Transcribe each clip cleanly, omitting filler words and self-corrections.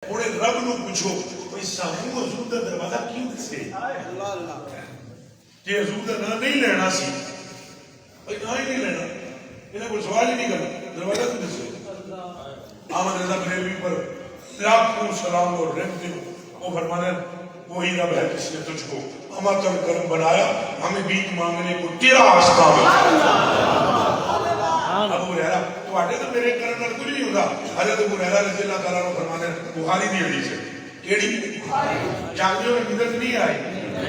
ہوں رب نو پوچھو بھائی سانو حضور دا دروازہ کیوں دسے جی حضور دا نام نہیں لینا سی بھائی نہ ہی نہیں لینا انہیں کوئی سوال ہی نہیں کرنا دروازہ کیوں دسے احمد رضا بریلوی پر لاکھوں سلام اور رحمت وہ فرمانے وہی رب ہے جس نے تجھ کو ہمت اور کرم بنایا ہمیں بھیک مانگنے کو تیرا آستہ ابو ہریرہ تو آٹے تو میرے کرم نال کچھ نہیں ہوتا حضرت ابو ہریرہ رضی اللہ تعالیٰ عنہ فرمانے بخاری دی حدیث ہے کیڑی جاگدیوں میں ندرت نہیں آئی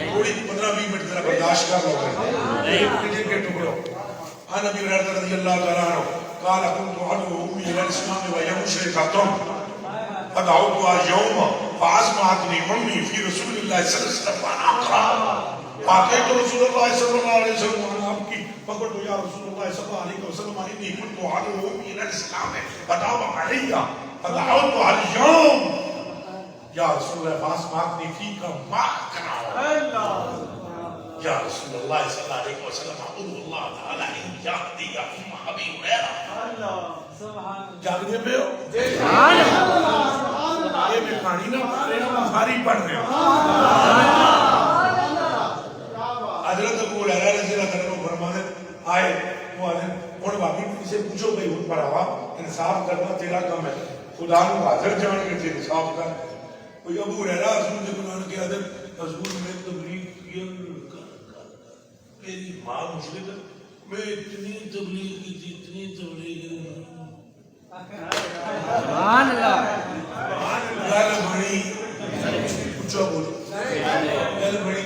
تھوڑی 15-20 منٹ ذرا برداشت کر لو ایک پیجن کے ٹکڑوں عن ابی ہریرہ رضی اللہ تعالیٰ عنہ قال كنت ادعو امي الى الاسلام وهي مشركة فدعوتها يوما فاسمعتني امي في رسول الله صلى الله عليه وسلم فانا فاتيت رسول الله صلى الله عليه وسلم وانا ابكي فقلت يا رسول الله صلى الله عليه وسلم اني كنت ادعو امي الى الاسلام فدعوا علي فدعوتها اليوم يا رسول الله فاسمعتني فيك ما اكره یا رسول اللہ صلی اللہ علیہ وسلم ادعو اللہ تعالی ان جاگدی یا ام ابی ہریرہ جاگدی پہ ہو یہ میں کہانی نہ پڑھ رہے ہیں بخاری پڑھ رہے ہیں حضرت ابو ہریرہ رضی اللہ عنہ فرمانے آئے وہ اور باقی سے پوچھو بھائی ان پر آوا انصاف کرنا تیرا کام ہے خدا نے حاضر جان کے تیرے انصاف کر کوئی ابو ہریرہ حضور کے قرآن کے ادب حضور میں تبلیغ کیا میری ماں مشرک ہے میں اتنی تبلیغ کی تھی اتنی تبلیغ سبحان اللہ گل بڑی پوچھو بولو گل بڑی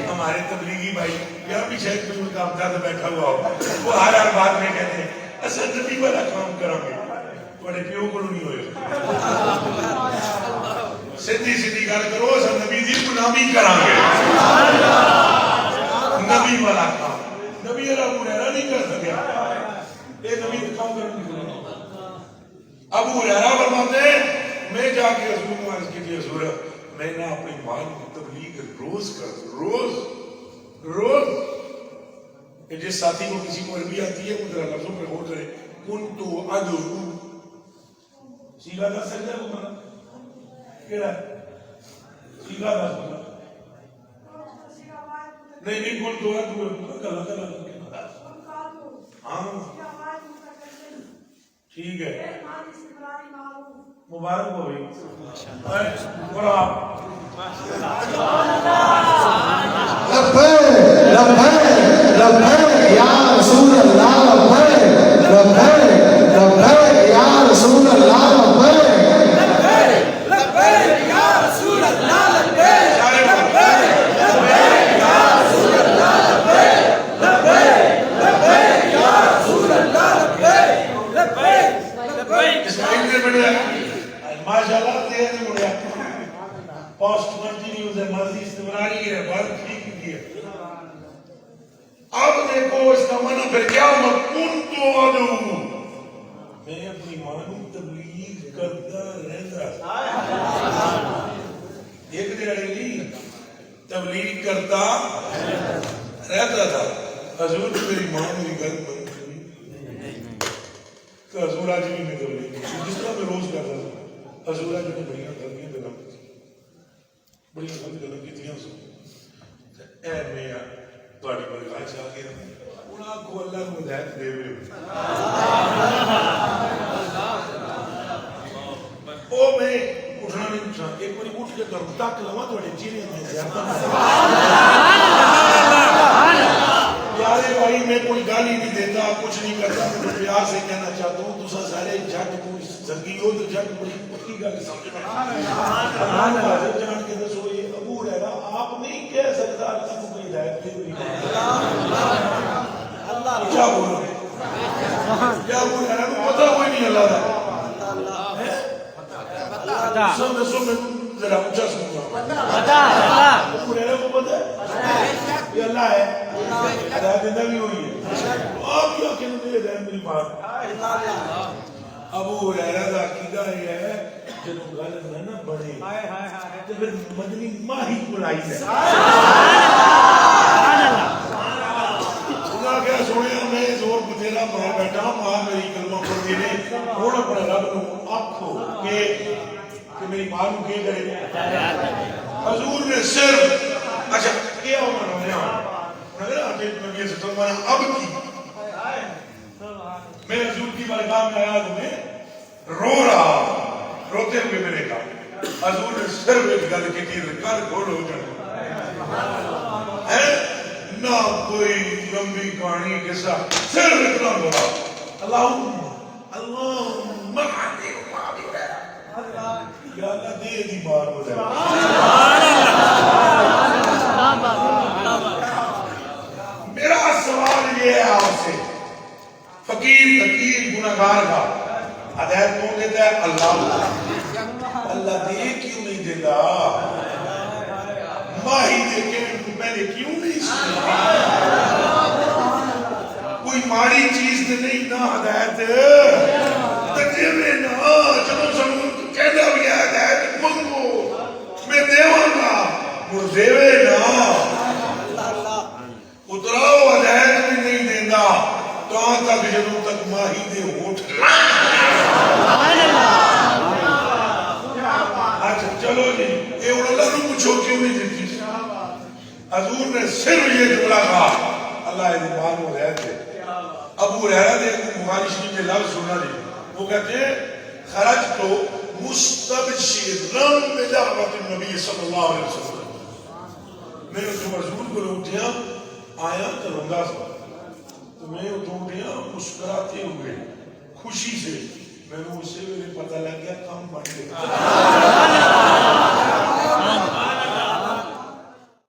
ہمارے تبلیغی بھائی یا بھی شاید کوئی کام زیادہ بیٹھا ہوا ہو وہ ہر ہر بات میں کہتے ہیں اصل نبی والا کام کریں گے تھوڑے پیو کو نہیں ہوئے سیدھی سیدھی گل کرو اصل نبی دی غلامی کریں گے نبی والا کام نبی والا ابو ہریرہ نہیں کر سکیا یہ نبی کا کام کرنے کے لیے ابو ہریرہ فرماتے ہیں میں جا کے حضور کو عرض کی حضور میں نے اپنی ماں کی تبلیغ روز کر روز جس ساتھی کو کسی کو عربی آتی ہے وہ ذرا لفظوں پر غور کرے کنتو ادعو سیگا دس سکتا ہے وہ مانا کیڑا ہے سیگا دس سکتا نہیں نہیں کون تو ہے تو کلا کلا ہاں ٹھیک ہے مبارک ہو بھائی اور آپ لبیک لبیک لبیک یا رسول اللہ لبیک لبیک لبیک یا رسول اللہ لبیک لبیک یا رسول اللہ لبیک ماشاءاللہ تیرے نے مڑیا پوسٹ کنٹینیوز ہے مرضی استمراری ہے بات ٹھیک کی ہے اب دیکھو اس کا معنی پھر کیا ہوا کنتو ادعو میں اپنی ماں کو تبلیغ کرتا رہتا ایک دیڑی نہیں تبلیغ کرتا رہتا تھا حضور میری ماں میری گل بند تو حضور آج بھی میں تبلیغ جس طرح میں روز کرتا تھا حضور آج میں بڑیاں غلطیاں دلم بڑیاں غلطیاں کی تھیاں سو اے میں تواڈی بڑی خواہش آ گیا انہاں کو اللہ کو ہدایت دے وے او میں اٹھنا نہیں اٹھا ایک باری اٹھ کے کروں تک لواں تواڈے چہرے میں پیارے بھائی میں کوئی گالی نہیں دیتا کچھ نہیں کرتا میں پیار سے کہنا چاہتا ہوں تو سارے جگ کو زنگی ہو تو جگ بڑی پکی گل سمجھ حاضر جان کے دسو یہ ابو ہریرہ آپ نہیں کہہ سکتا اللہ کو کوئی ہدایت دے ہوئی کیا بولو کیا ابو ہریرہ کو پتہ کوئی نہیں اللہ دا سو میں ذرا اونچا سنوں گا ابو ہریرہ کو پتہ ہے یہ اللہ ہے ہدایت دینا بھی ہوئی ہے آپ کیا کہنے دے ہدایت میری بات ابو ہریرہ دا عقیدہ یہ ہے جنہوں گل نہ بڑھے تو پھر مدنی ماہی بلائی ہے خدا کیا سونے میں زور بتیرا پڑھا بیٹھا ماں میری کلمہ پڑھ دینے ہوں اپنے رب نو آکھو کہ کہ میری ماں کو کیا کرے حضور نے صرف اچھا کیا ہونا اگر آتے نبی سے فرمایا اب کی میں حضور کی بارگاہ میں آیا تو میں رو رہا روتے ہوئے میں نے کہا حضور نے صرف ایک گل کی تھی کر گھوڑ ہو جائے نہ کوئی لمبی کہانی کے ساتھ صرف اتنا بولا اللہم علی ابی ہریرہ یا اللہ دے دی بار ہو جائے میرا سوال یہ ہے آپ سے فقیر فقیر گناہگار کا ہدایت کون دیتا ہے اللہ اللہ دے کیوں نہیں دیتا ماہی دے کے پہلے کیوں نہیں سنا کوئی ماڑی چیز دے نہیں نہ ہدایت تجھے میں نہ جب سنوں کہنا بھی ہے ہدایت منگو میں دیواں گا مر دیوے نہ اتراؤ ہدایت بھی نہیں دینا کہاں تک جدوں تک ماہی دے ہوٹھ اچھا چلو جی اے اللہ نو پوچھو کیوں نہیں دیتی حضور نے صرف یہ جملہ کہا اللہ ایمان و ہدایت دے ابو ہریرہ نے بخاری شریف میں لفظ سنا جی وہ کہتے ہیں خرج تو مستبشرا بدعوت النبی صلی اللہ علیہ وسلم میں نے جو حضور کو اٹھیا آیا کرونگا تو میں اٹھیا مسکراتے ہوئے خوشی سے میں نے اسے میرے پتہ لگ گیا کام بن گیا